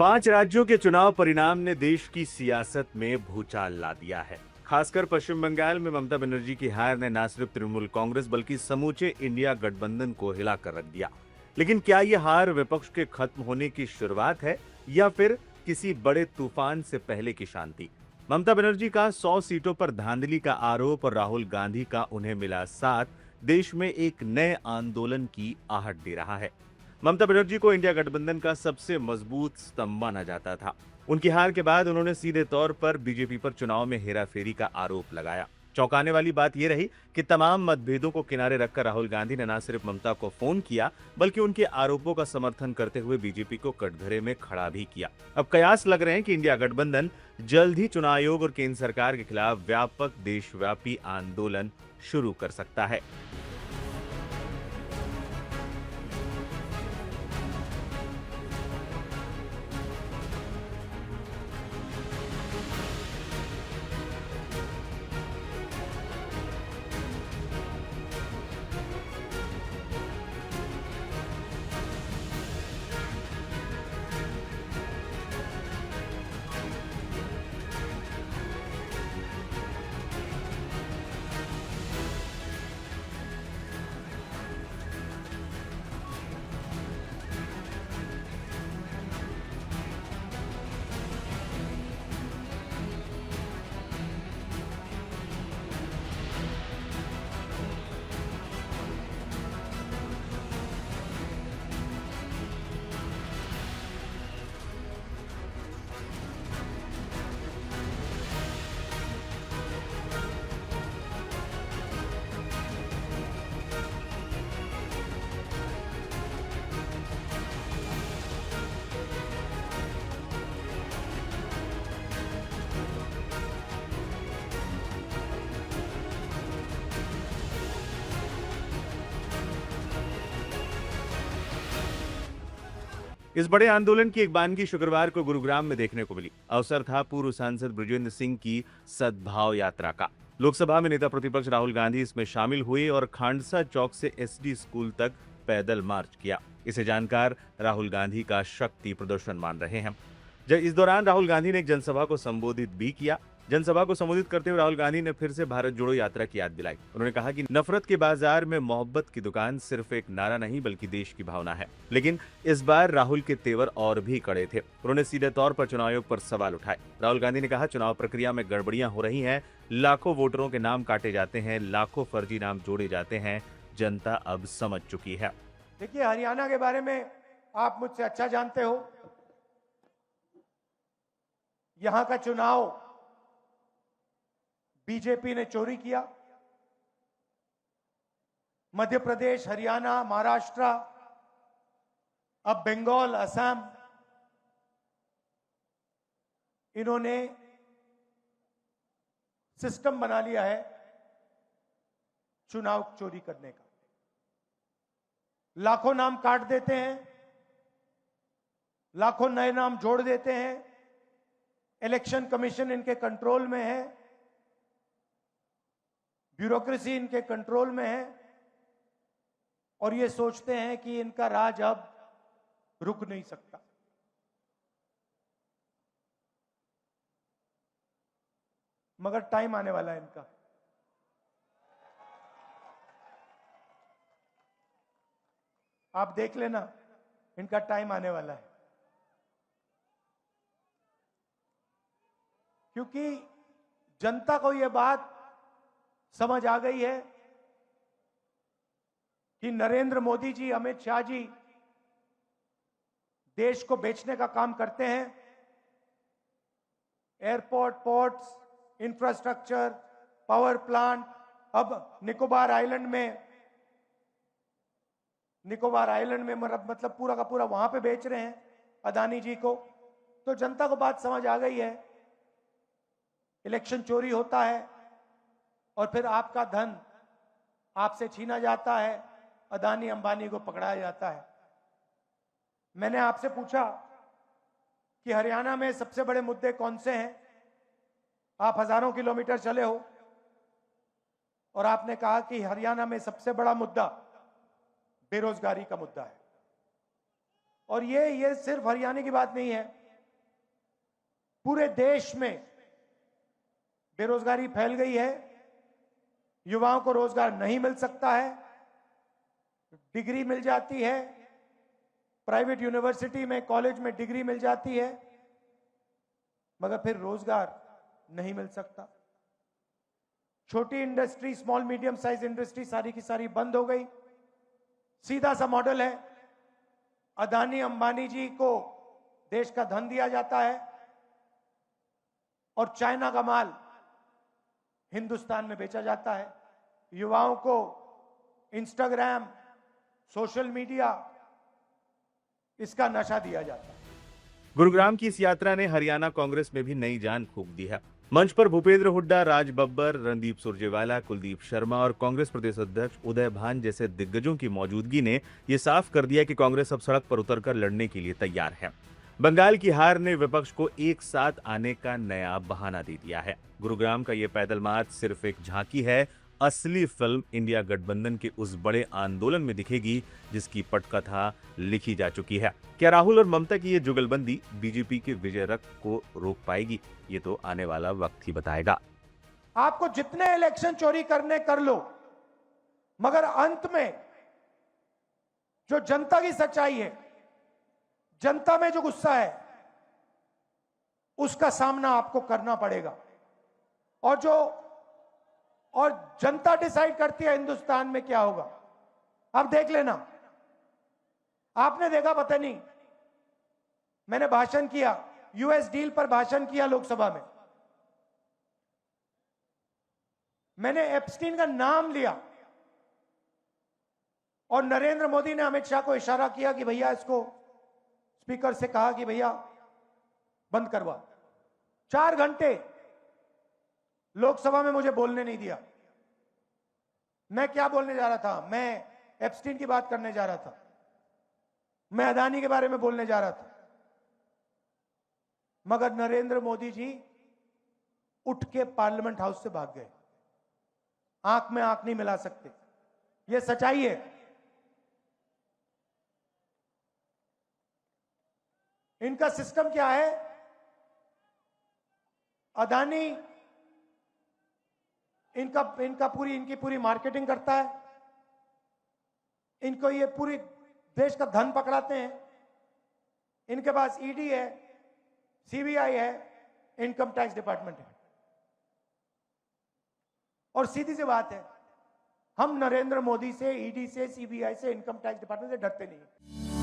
5 राज्यों के चुनाव परिणाम ने देश की सियासत में भूचाल ला दिया है। खासकर पश्चिम बंगाल में ममता बनर्जी की हार ने न सिर्फ तृणमूल कांग्रेस बल्कि समूचे इंडिया गठबंधन को हिलाकर रख दिया। लेकिन क्या यह हार विपक्ष के खत्म होने की शुरुआत है या फिर किसी बड़े तूफान से पहले की शांति? ममता बनर्जी का 100 सीटों पर धांधली का आरोप और राहुल गांधी का उन्हें मिला साथ देश में एक नए आंदोलन की आहट दे रहा है। ममता बनर्जी को इंडिया गठबंधन का सबसे मजबूत स्तंभ माना जाता था। उनकी हार के बाद उन्होंने सीधे तौर पर बीजेपी पर चुनाव में हेराफेरी का आरोप लगाया। चौंकाने वाली बात यह रही कि तमाम मतभेदों को किनारे रखकर राहुल गांधी ने न सिर्फ ममता को फोन किया बल्कि उनके आरोपों का समर्थन करते हुए बीजेपी को कटघरे में खड़ा भी किया। अब कयास लग रहे हैं कि इंडिया गठबंधन जल्द ही चुनाव आयोग और केंद्र सरकार के खिलाफ व्यापक देशव्यापी आंदोलन शुरू कर सकता है। इस बड़े आंदोलन की एक बानगी शुक्रवार को गुरुग्राम में देखने को मिली। अवसर था पूर्व सांसद बृजेंद्र सिंह की सद्भाव यात्रा का। लोकसभा में नेता प्रतिपक्ष राहुल गांधी इसमें शामिल हुए और खांडसा चौक से एसडी स्कूल तक पैदल मार्च किया। इसे जानकार राहुल गांधी का शक्ति प्रदर्शन मान रहे हैं। इस दौरान राहुल गांधी ने एक जनसभा को संबोधित भी किया। जनसभा को संबोधित करते हुए राहुल गांधी ने फिर से भारत जोड़ो यात्रा की याद दिलाई। उन्होंने कहा कि नफरत के बाजार में मोहब्बत की दुकान सिर्फ एक नारा नहीं बल्कि देश की भावना है। लेकिन इस बार राहुल के तेवर और भी कड़े थे। उन्होंने सीधे तौर पर चुनाव आयोग पर सवाल उठाए। राहुल गांधी ने कहा, चुनाव प्रक्रिया में गड़बड़ियां हो रही हैं, लाखों वोटरों के नाम काटे जाते हैं, लाखों फर्जी नाम जोड़े जाते हैं। जनता अब समझ चुकी है। देखिए, हरियाणा के बारे में आप मुझसे अच्छा जानते हो। यहां का चुनाव बीजेपी ने चोरी किया। मध्य प्रदेश, हरियाणा, महाराष्ट्र, अब बंगाल, असम, इन्होंने सिस्टम बना लिया है चुनाव चोरी करने का। लाखों नाम काट देते हैं, लाखों नए नाम जोड़ देते हैं। इलेक्शन कमीशन इनके कंट्रोल में है, ब्यूरोक्रेसी इनके कंट्रोल में है और ये सोचते हैं कि इनका राज अब रुक नहीं सकता। मगर टाइम आने वाला है इनका। आप देख लेना, इनका टाइम आने वाला है। क्योंकि जनता को यह बात समझ आ गई है कि नरेंद्र मोदी जी, अमित शाह जी देश को बेचने का काम करते हैं। Airport, ports, infrastructure, power plant, अब निकोबार आइलैंड में मतलब पूरा का पूरा वहां पे बेच रहे हैं अदानी जी को। तो जनता को बात समझ आ गई है। इलेक्शन चोरी होता है और फिर आपका धन आपसे छीना जाता है, अदानी अंबानी को पकड़ाया जाता है। मैंने आपसे पूछा कि हरियाणा में सबसे बड़े मुद्दे कौन से हैं। आप हजारों किलोमीटर चले हो और आपने कहा कि हरियाणा में सबसे बड़ा मुद्दा बेरोजगारी का मुद्दा है। और ये सिर्फ हरियाणा की बात नहीं है, पूरे देश में बेरोजगारी फैल गई है, युवाओं को रोजगार नहीं मिल सकता है, डिग्री मिल जाती है, प्राइवेट यूनिवर्सिटी में कॉलेज में डिग्री मिल जाती है, मगर फिर रोजगार नहीं मिल सकता। छोटी industry, small medium size industry सारी की सारी बंद हो गई। सीधा सा मॉडल है, अदानी अंबानी जी को देश का धन दिया जाता है और चाइना का माल हिंदुस्तान में बेचा जाता है। युवाओं को इंस्टाग्राम, सोशल मीडिया, इसका नशा दिया जाता है। गुरुग्राम की इस यात्रा ने हरियाणा कांग्रेस में भी नई जान फूंक दी है। मंच पर भूपेंद्र हुड्डा, राज बब्बर, रणदीप सुरजेवाला, कुलदीप शर्मा और कांग्रेस प्रदेश अध्यक्ष उदय भान जैसे दिग्गजों की मौजूदगी ने यह साफ कर दिया कि कांग्रेस अब सड़क पर उतरकर लड़ने के लिए तैयार है। बंगाल की हार ने विपक्ष को एक साथ आने का नया बहाना दे दिया है। गुरुग्राम का ये पैदल मार्च सिर्फ एक झांकी है। असली फिल्म इंडिया गठबंधन के उस बड़े आंदोलन में दिखेगी जिसकी पटकथा लिखी जा चुकी है। क्या राहुल और ममता की ये जुगलबंदी बीजेपी के विजय रथ को रोक पाएगी? ये तो आने वाला वक्त ही बताएगा। आपको जितने इलेक्शन चोरी करने कर लो, मगर अंत में जो जनता की सच्चाई है, जनता में जो गुस्सा है, उसका सामना आपको करना पड़ेगा। और जनता डिसाइड करती है हिंदुस्तान में क्या होगा। अब देख लेना, आपने देखा पता नहीं, मैंने भाषण किया, यूएस डील पर भाषण किया लोकसभा में, मैंने एप्स्टीन का नाम लिया और नरेंद्र मोदी ने अमित शाह को इशारा किया कि भैया इसको, स्पीकर से कहा कि भैया बंद करवा। 4 घंटे लोकसभा में मुझे बोलने नहीं दिया। मैं क्या बोलने जा रहा था? मैं एप्स्टीन की बात करने जा रहा था, मैं अदानी के बारे में बोलने जा रहा था, मगर नरेंद्र मोदी जी उठ के पार्लियामेंट हाउस से भाग गए। आंख में आंख नहीं मिला सकते, यह सच्चाई है। इनका सिस्टम क्या है? अदानी इनकी पूरी मार्केटिंग करता है, इनको ये पूरी देश का धन पकड़ाते हैं। इनके पास ईडी है, सीबीआई है, इनकम टैक्स डिपार्टमेंट है। और सीधी सी बात है, हम नरेंद्र मोदी से, ईडी से, सीबीआई से, इनकम टैक्स डिपार्टमेंट से डरते नहीं।